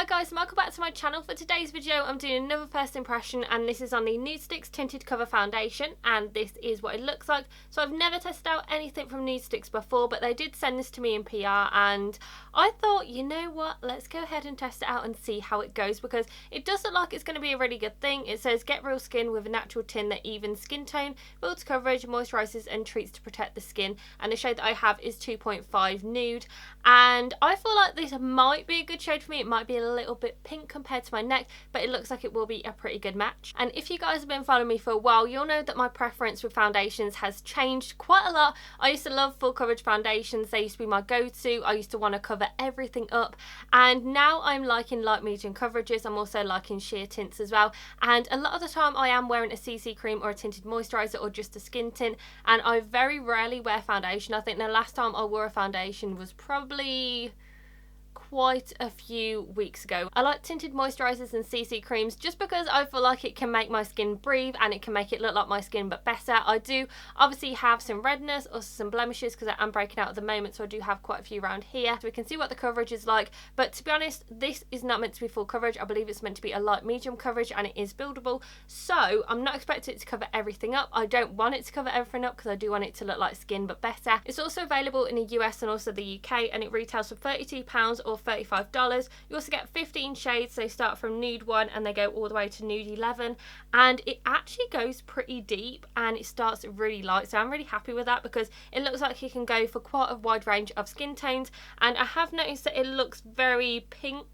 Hi guys, welcome back to my channel. For today's video I'm doing another first impression, and this is on the Nudestix Tinted Cover Foundation, and this is what it looks like. So I've never tested out anything from Nudestix before, but they did send this to me in PR, and I thought, you know what, let's go ahead and test it out and see how it goes, because it does look like it's going to be a really good thing. It says get real skin with a natural tint that evens skin tone, builds coverage, moisturizes and treats to protect the skin, and the shade that I have is 2.5 Nude, and I feel like this might be a good shade for me. It might be a little bit pink compared to my neck, but it looks like it will be a pretty good match. And if you guys have been following me for a while, you'll know that my preference with foundations has changed quite a lot. I used to love full coverage foundations. They used to be my go-to. I used to want to cover everything up, and now I'm liking light medium coverages. I'm also liking sheer tints as well, and a lot of the time I am wearing a CC cream or a tinted moisturizer or just a skin tint, and I very rarely wear foundation. I think the last time I wore a foundation was probably quite a few weeks ago. I like tinted moisturizers and CC creams just because I feel like it can make my skin breathe and it can make it look like my skin but better. I do obviously have some redness or some blemishes because I am breaking out at the moment, so I do have quite a few around here, so we can see what the coverage is like. But to be honest, this is not meant to be full coverage. I believe it's meant to be a light medium coverage, and it is buildable, so I'm not expecting it to cover everything up. I don't want it to cover everything up because I do want it to look like skin but better. It's also available in the US and also the UK, and it retails for £32 or $35. You also get 15 shades. They start from Nude 1 and they go all the way to Nude 11, and it actually goes pretty deep and it starts really light, so I'm really happy with that because it looks like you can go for quite a wide range of skin tones. And I have noticed that it looks very pink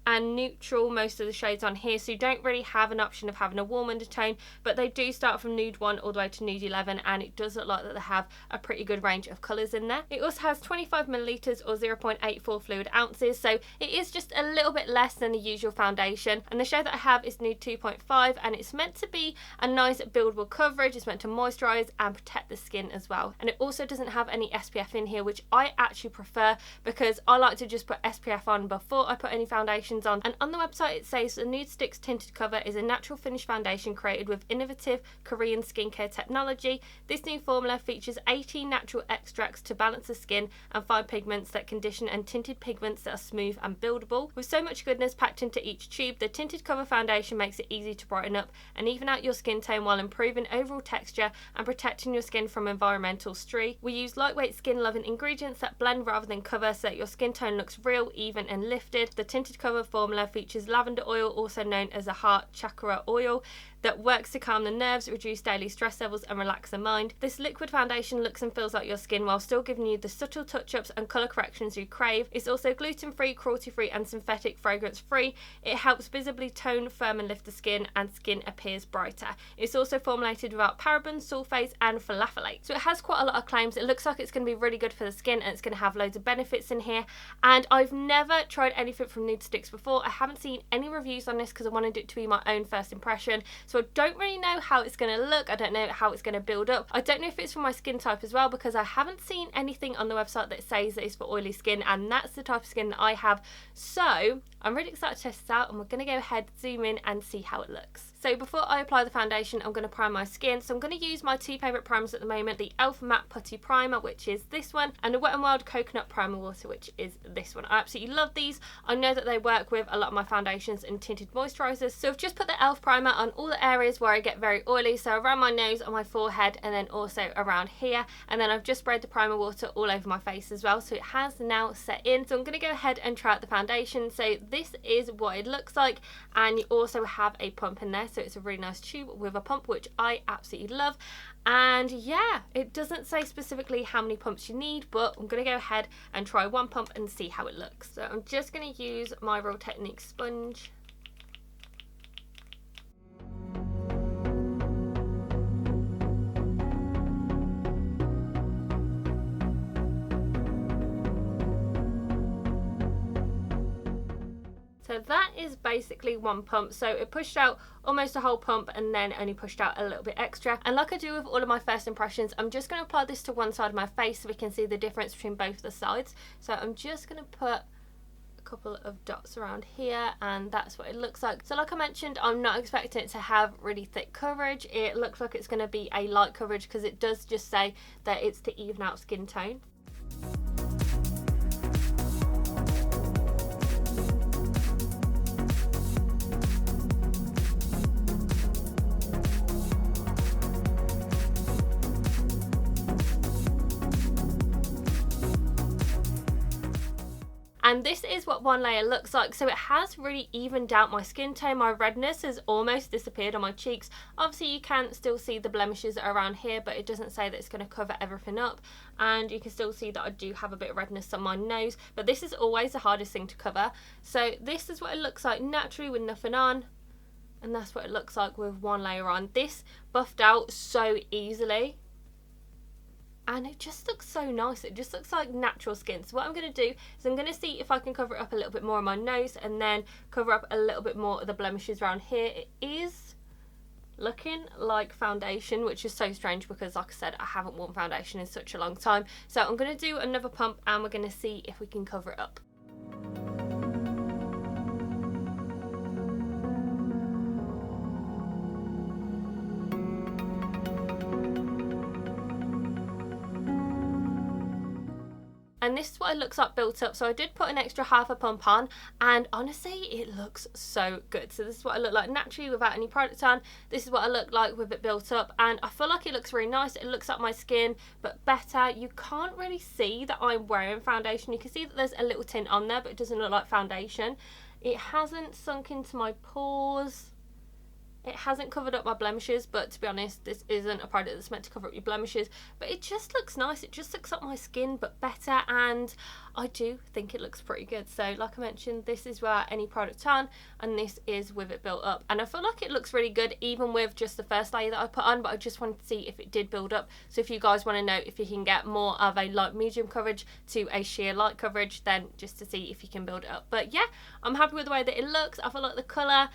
and neutral, most of the shades on here, so you don't really have an option of having a warm undertone, but they do start from Nude 1 all the way to Nude 11, and it does look like that they have a pretty good range of colours in there. It also has 25 millilitres or 0.84 fluid ounces, so it is just a little bit less than the usual foundation. And the shade that I have is Nude 2.5, and it's meant to be a nice buildable coverage. It's meant to moisturise and protect the skin as well, and it also doesn't have any SPF in here, which I actually prefer because I like to just put SPF on before I put any foundation on. And on the website it says the Nudestix Tinted Cover is a natural finish foundation created with innovative Korean skincare technology. This new formula features 18 natural extracts to balance the skin and fine pigments that condition and tinted pigments that are smooth and buildable. With so much goodness packed into each tube, the Tinted Cover Foundation makes it easy to brighten up and even out your skin tone while improving overall texture and protecting your skin from environmental stretch. We use lightweight skin loving ingredients that blend rather than cover so that your skin tone looks real, even and lifted. The Tinted Cover formula features lavender oil, also known as a heart chakra oil, that works to calm the nerves, reduce daily stress levels and relax the mind. This liquid foundation looks and feels like your skin while still giving you the subtle touch-ups and colour corrections you crave. It's also gluten-free, cruelty-free and synthetic fragrance-free. It helps visibly tone, firm and lift the skin, and skin appears brighter. It's also formulated without parabens, sulfates and phthalate. So it has quite a lot of claims. It looks like it's going to be really good for the skin, and it's going to have loads of benefits in here. And I've never tried anything from Nudestix before. I haven't seen any reviews on this because I wanted it to be my own first impression, so I don't really know how it's going to look. I don't know how it's going to build up. I don't know if it's for my skin type as well, because I haven't seen anything on the website that says that it's for oily skin, and that's the type of skin that I have. So I'm really excited to test this out, and we're going to go ahead, zoom in and see how it looks. So before I apply the foundation, I'm going to prime my skin. So I'm going to use my two favourite primers at the moment, the e.l.f. Matte Putty Primer, which is this one, and the Wet n Wild Coconut Primer Water, which is this one. I absolutely love these. I know that they work with a lot of my foundations and tinted moisturisers. So I've just put the e.l.f. primer on all the areas where I get very oily, so around my nose, on my forehead, and then also around here. And then I've just sprayed the primer water all over my face as well, so it has now set in. So I'm going to go ahead and try out the foundation. So this is what it looks like, and you also have a pump in there, so it's a really nice tube with a pump, which I absolutely love. And yeah, it doesn't say specifically how many pumps you need, but I'm going to go ahead and try one pump and see how it looks. So I'm just going to use my Real Technique sponge. So that is basically one pump. So it pushed out almost a whole pump and then only pushed out a little bit extra. And like I do with all of my first impressions, I'm just going to apply this to one side of my face so we can see the difference between both the sides. So I'm just going to put a couple of dots around here, and that's what it looks like. So like I mentioned, I'm not expecting it to have really thick coverage. It looks like it's going to be a light coverage because it does just say that it's to even out skin tone. And this is what one layer looks like. So it has really evened out my skin tone. My redness has almost disappeared on my cheeks. Obviously you can still see the blemishes that are around here, but it doesn't say that it's going to cover everything up. And you can still see that I do have a bit of redness on my nose, but this is always the hardest thing to cover. So this is what it looks like naturally with nothing on, and that's what it looks like with one layer on. This buffed out so easily, and it just looks so nice. It just looks like natural skin. So what I'm going to do is I'm going to see if I can cover it up a little bit more on my nose, and then cover up a little bit more of the blemishes around here. It is looking like foundation, which is so strange because, like I said, I haven't worn foundation in such a long time. So I'm going to do another pump and we're going to see if we can cover it up. And this is what it looks like built up. So I did put an extra half a pump on, and honestly it looks so good. So this is what I look like naturally without any product on. This is what I look like with it built up, and I feel like it looks really nice. It looks like my skin but better. You can't really see that I'm wearing foundation. You can see that there's a little tint on there, but it doesn't look like foundation. It hasn't sunk into my pores. It hasn't covered up my blemishes, but to be honest, this isn't a product that's meant to cover up your blemishes, but it just looks nice. It just looks like my skin but better, and I do think it looks pretty good. So like I mentioned, this is without any product on, and this is with it built up, and I feel like it looks really good even with just the first layer that I put on, but I just wanted to see if it did build up. So if you guys want to know if you can get more of a light medium coverage to a sheer light coverage, then just to see if you can build it up. But yeah, I'm happy with the way that it looks. I feel like the colour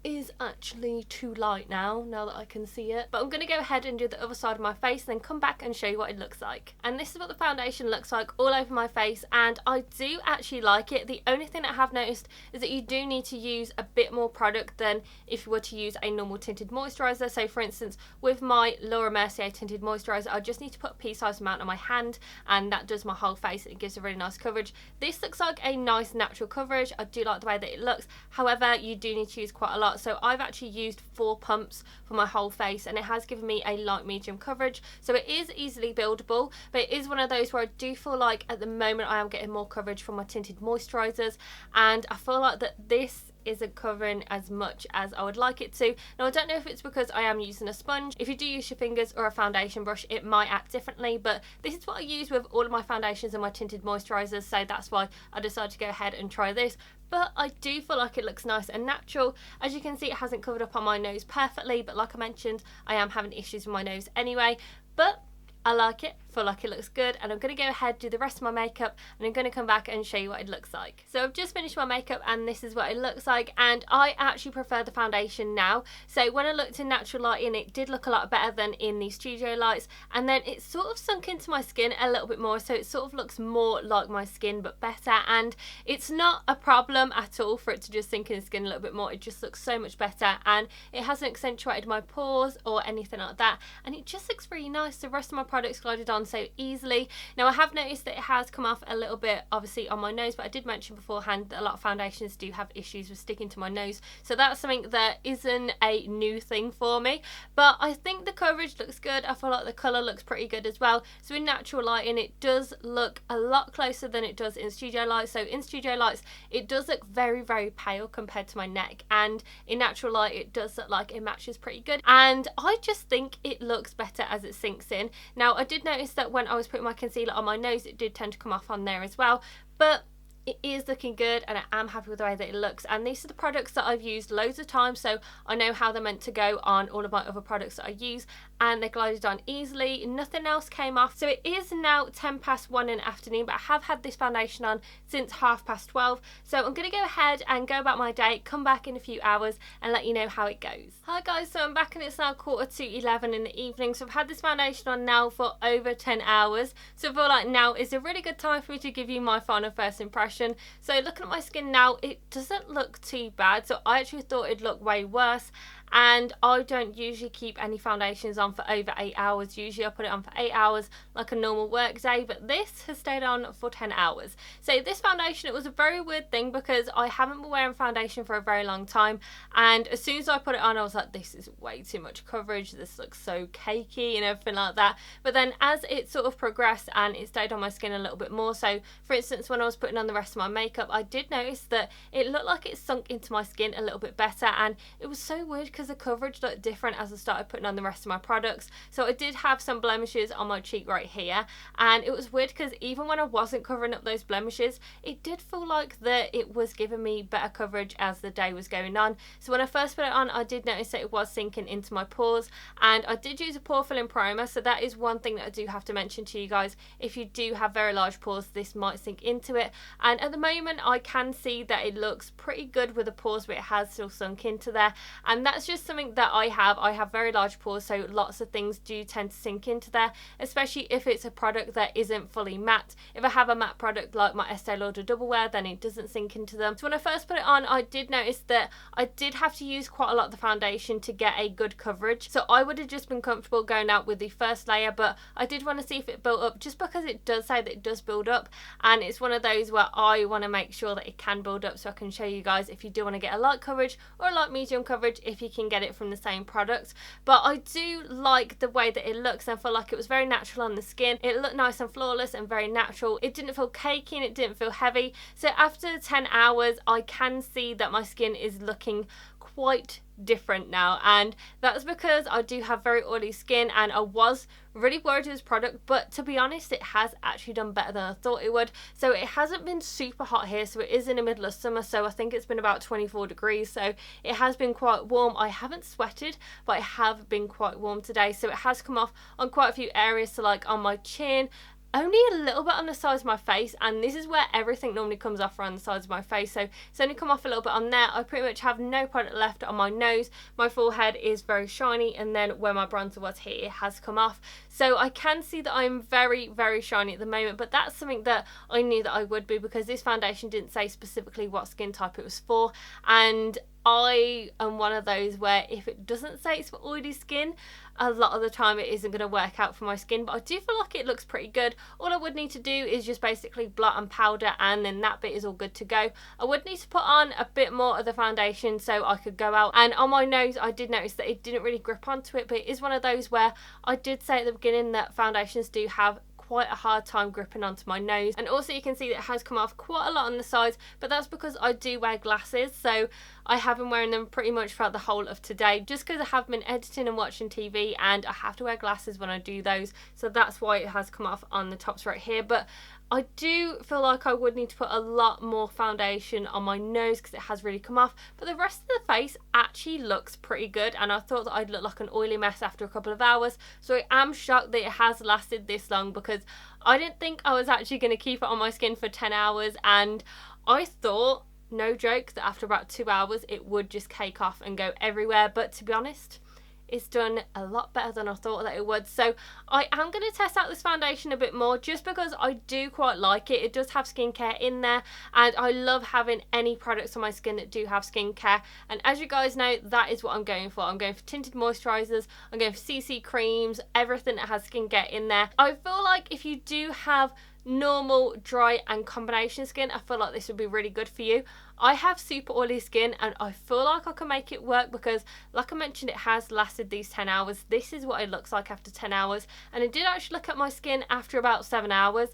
is actually too light now that I can see it, but I'm going to go ahead and do the other side of my face, then come back and show you what it looks like. And this is what the foundation looks like all over my face, and I do actually like it. The only thing that I have noticed is that you do need to use a bit more product than if you were to use a normal tinted moisturiser. So for instance, with my Laura Mercier tinted moisturiser, I just need to put a pea-sized amount on my hand, and that does my whole face. It gives a really nice coverage. This looks like a nice natural coverage. I do like the way that it looks. However, you do need to use quite a lot. So I've actually used 4 pumps for my whole face, and it has given me a light medium coverage. So it is easily buildable, but it is one of those where I do feel like at the moment I am getting more coverage from my tinted moisturisers, and I feel like that this isn't covering as much as I would like it to. Now I don't know if it's because I am using a sponge. If you do use your fingers or a foundation brush, it might act differently, but this is what I use with all of my foundations and my tinted moisturisers, so that's why I decided to go ahead and try this. But I do feel like it looks nice and natural. As you can see, it hasn't covered up on my nose perfectly, but like I mentioned, I am having issues with my nose anyway. But I like it, feel like it looks good, and I'm going to go ahead, do the rest of my makeup, and I'm going to come back and show you what it looks like. So I've just finished my makeup, and this is what it looks like, and I actually prefer the foundation now. So when I looked in natural lighting, it did look a lot better than in the studio lights, and then it sort of sunk into my skin a little bit more, so it sort of looks more like my skin but better, and it's not a problem at all for it to just sink in the skin a little bit more. It just looks so much better, and it hasn't accentuated my pores or anything like that, and it just looks really nice. The rest of my products glided on so easily. Now I have noticed that it has come off a little bit obviously on my nose, but I did mention beforehand that a lot of foundations do have issues with sticking to my nose, so that's something that isn't a new thing for me. But I think the coverage looks good. I feel like the colour looks pretty good as well. So in natural lighting it does look a lot closer than it does in studio lights. So in studio lights it does look very, very pale compared to my neck, and in natural light it does look like it matches pretty good, and I just think it looks better as it sinks in. Now I did notice that when I was putting my concealer on my nose, it did tend to come off on there as well, but it is looking good, and I am happy with the way that it looks. And these are the products that I've used loads of times, so I know how they're meant to go on all of my other products that I use, and they glided on easily. Nothing else came off. So it is now 1:10 in the afternoon, but I have had this foundation on since 12:30. So I'm going to go ahead and go about my day, come back in a few hours and let you know how it goes. Hi guys, so I'm back and it's now 11:45 in the evening. So I've had this foundation on now for over 10 hours. So I feel like now is a really good time for me to give you my final first impression. So looking at my skin now, it doesn't look too bad. So I actually thought it'd look way worse, and I don't usually keep any foundations on for over 8 hours. Usually I put it on for 8 hours like a normal work day, but this has stayed on for 10 hours. So this foundation, it was a very weird thing because I haven't been wearing foundation for a very long time, and as soon as I put it on I was like, this is way too much coverage, this looks so cakey and everything like that. But then as it sort of progressed and it stayed on my skin a little bit more, so for instance when I was putting on the rest of my makeup, I did notice that it looked like it sunk into my skin a little bit better, and it was so weird because the coverage looked different as I started putting on the rest of my products. So I did have some blemishes on my cheek right here, and it was weird because even when I wasn't covering up those blemishes, it did feel like that it was giving me better coverage as the day was going on. So when I first put it on, I did notice that it was sinking into my pores, and I did use a pore filling primer, so that is one thing that I do have to mention to you guys. If you do have very large pores, this might sink into it, and at the moment I can see that it looks pretty good with the pores, but it has still sunk into there, and that's just something that I have very large pores, so lots of things do tend to sink into there, especially if it's a product that isn't fully matte. If I have a matte product like my Estee Lauder Double Wear, then it doesn't sink into them. So when I first put it on, I did notice that I did have to use quite a lot of the foundation to get a good coverage, so I would have just been comfortable going out with the first layer, but I did want to see if it built up, just because it does say that it does build up, and it's one of those where I want to make sure that it can build up, so I can show you guys if you do want to get a light coverage or a light medium coverage, if you can get it from the same product. But I do like the way that it looks, and I feel like it was very natural on the skin. It looked nice and flawless and very natural. It didn't feel cakey and it didn't feel heavy. So after 10 hours I can see that my skin is looking quite different now, and that's because I do have very oily skin, and I was really worried with this product, but to be honest it has actually done better than I thought it would. So it hasn't been super hot here, so it is in the middle of summer, so I think it's been about 24 degrees, so it has been quite warm. I haven't sweated, but I have been quite warm today, so it has come off on quite a few areas, so like on my chin, only a little bit on the sides of my face, and this is where everything normally comes off, around the sides of my face, so it's only come off a little bit on there. I pretty much have no product left on my nose. My forehead is very shiny, and then where my bronzer was here, it has come off, so I can see that I'm very shiny at the moment, but that's something that I knew that I would be, because this foundation didn't say specifically what skin type it was for, and I am one of those where if it doesn't say it's for oily skin, a lot of the time it isn't going to work out for my skin. But I do feel like it looks pretty good. All I would need to do is just basically blot and powder, and then that bit is all good to go. I would need to put on a bit more of the foundation so I could go out, and on my nose I did notice that it didn't really grip onto it, but it is one of those where I did say at the beginning that foundations do have quite a hard time gripping onto my nose. And also you can see that it has come off quite a lot on the sides, but that's because I do wear glasses, so I have been wearing them pretty much throughout the whole of today, just because I have been editing and watching TV, and I have to wear glasses when I do those, so that's why it has come off on the tops right here. But I do feel like I would need to put a lot more foundation on my nose because it has really come off, but the rest of the face actually looks pretty good, and I thought that I'd look like an oily mess after a couple of hours, so I am shocked that it has lasted this long, because I didn't think I was actually going to keep it on my skin for 10 hours, and I thought, no joke, that after about 2 hours it would just cake off and go everywhere, but to be honest, it's done a lot better than I thought that it would. So I am going to test out this foundation a bit more, just because I do quite like it. It does have skincare in there, and I love having any products on my skin that do have skincare, and as you guys know, that is what I'm going for. I'm going for tinted moisturizers, I'm going for CC creams, everything that has skincare in there. I feel like if you do have normal, dry and combination skin, I feel like this would be really good for you. I have super oily skin, and I feel like I can make it work because, like I mentioned, it has lasted these 10 hours. This is what it looks like after 10 hours, and I did actually look at my skin after about 7 hours,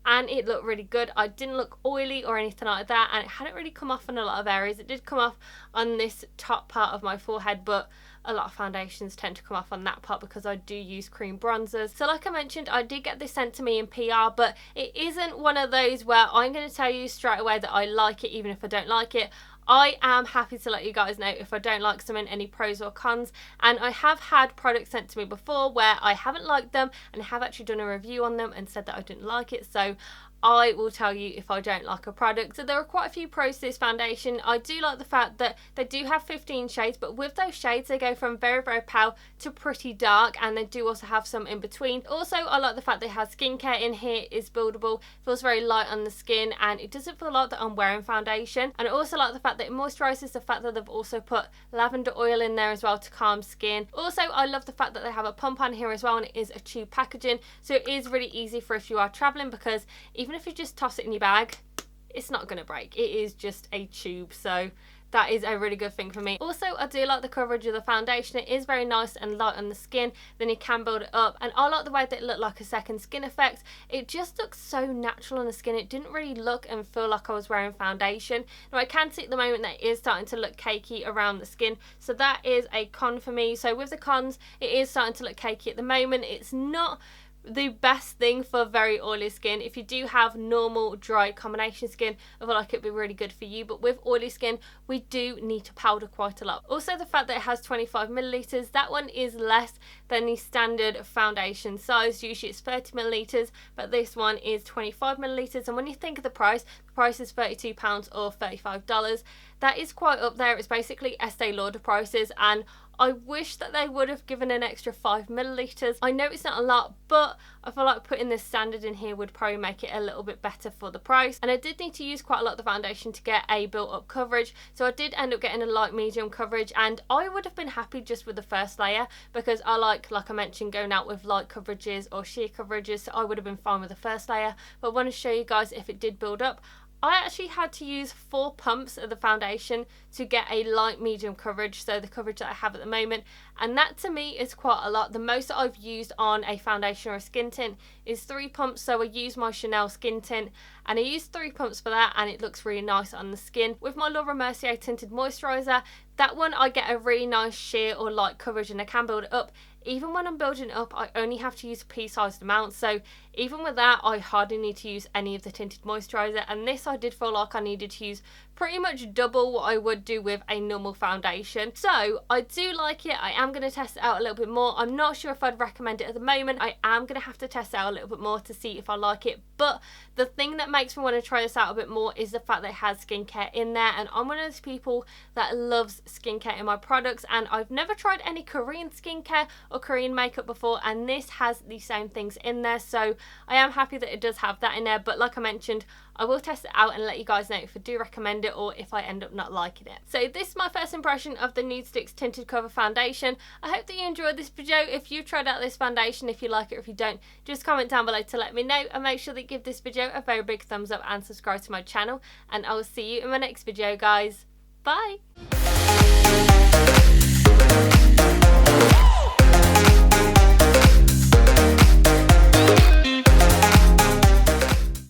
and it looked really good. I didn't look oily or anything like that, and it hadn't really come off in a lot of areas. It did come off on this top part of my forehead, but a lot of foundations tend to come off on that part because I do use cream bronzers. So like I mentioned, I did get this sent to me in PR, but it isn't one of those where I'm going to tell you straight away that I like it even if I don't like it. I am happy to let you guys know if I don't like something, any pros or cons, and I have had products sent to me before where I haven't liked them and I have actually done a review on them and said that I didn't like it. So I will tell you if I don't like a product. So there are quite a few pros to this foundation. I do like the fact that they do have 15 shades, but with those shades they go from very, very pale to pretty dark, and they do also have some in between. Also, I like the fact they have skincare in here. It's buildable, feels very light on the skin, and it doesn't feel like that I'm wearing foundation. And I also like the fact that it moisturises, the fact that they've also put lavender oil in there as well to calm skin. Also, I love the fact that they have a pump on here as well, and it is a tube packaging, so it is really easy for if you are travelling, because even if you just toss it in your bag, it's not going to break. It is just a tube, so that is a really good thing for me. Also, I do like the coverage of the foundation. It is very nice and light on the skin, then you can build it up, and I like the way that it looked like a second skin effect. It just looks so natural on the skin. It didn't really look and feel like I was wearing foundation. Now I can see at the moment that it is starting to look cakey around the skin, so that is a con for me. So with the cons, it is starting to look cakey at the moment. It's not the best thing for very oily skin. If you do have normal dry combination skin, I feel like it'd be really good for you, but with oily skin we do need to powder quite a lot. Also, the fact that it has 25 milliliters, that one is less than the standard foundation size. Usually it's 30 milliliters, but this one is 25 milliliters, and when you think of the price is £32 or $35. That is quite up there. It's basically Estee Lauder prices, and I wish that they would have given an extra 5 milliliters. I know it's not a lot, but I feel like putting this standard in here would probably make it a little bit better for the price. And I did need to use quite a lot of the foundation to get a built up coverage, so I did end up getting a light medium coverage, and I would have been happy just with the first layer, because I like I mentioned, going out with light coverages or sheer coverages, so I would have been fine with the first layer. But I want to show you guys if it did build up. I actually had to use 4 pumps of the foundation to get a light medium coverage, so the coverage that I have at the moment, and that to me is quite a lot. The most that I've used on a foundation or a skin tint is 3 pumps, so I use my Chanel skin tint and I used 3 pumps for that, and it looks really nice on the skin. With my Laura Mercier tinted moisturiser, that one I get a really nice sheer or light coverage, and I can build it up. Even when I'm building it up, I only have to use a pea-sized amount, so even with that I hardly need to use any of the tinted moisturiser, and this I did feel like I needed to use pretty much double what I would do with a normal foundation. So I do like it. I am going to test it out a little bit more. I'm not sure if I'd recommend it at the moment. I am going to have to test it out a little bit more to see if I like it, but the thing that makes me want to try this out a bit more is the fact that it has skincare in there, and I'm one of those people that loves skincare in my products, and I've never tried any Korean skincare or Korean makeup before, and this has the same things in there, so I am happy that it does have that in there. But like I mentioned, I will test it out and let you guys know if I do recommend it or if I end up not liking it. So this is my first impression of the Nudestix Tinted Cover Foundation. I hope that you enjoyed this video. If you've tried out this foundation, if you like it or if you don't, just comment down below to let me know, and make sure that you give this video a very big thumbs up and subscribe to my channel, and I will see you in my next video, guys. Bye!